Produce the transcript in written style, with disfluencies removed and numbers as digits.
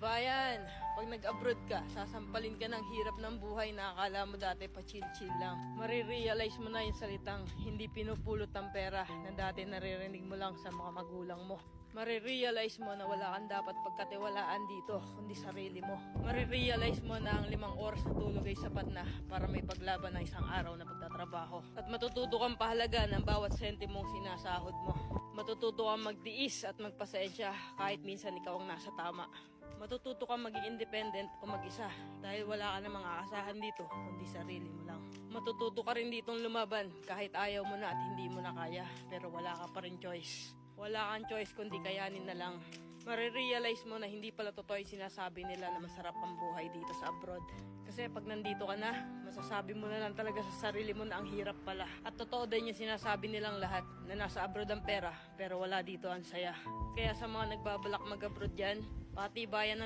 Katibayan, pag nag-abroad ka, sasampalin ka ng hirap ng buhay na akala mo dati pa chill-chill lang. Marirealize mo na yung salitang hindi pinupulot ng pera na dati naririnig mo lang sa mga magulang mo. Marirealize mo na wala kang dapat pagkatiwalaan dito, kundi sarili mo. Marirealize mo na ang 5 oras na tulog ay sapat na para may paglaban ng isang araw na pagtatrabaho. At matututo kang pahalaga ng bawat sentimong sinasahod mo. Matututo kang magtiis at magpasensya kahit minsan ikaw ang nasa tama. Matututo kang maging independent o mag-isa dahil wala ka namang aasahan dito kundi sarili mo lang. Matututo ka rin ditong lumaban kahit ayaw mo na at hindi mo na kaya pero wala ka pa rin choice. Wala kang choice kundi kayanin na lang. Marirealize mo na hindi pala totoo yung sinasabi nila na masarap ang buhay dito sa abroad. Kasi pag nandito ka na, masasabi mo na lang talaga sa sarili mo na ang hirap pala. At totoo din yung sinasabi nilang lahat na nasa abroad ang pera pero wala dito ang saya. Kaya sa mga nagbabalak mag-abroad dyan, patibayan ng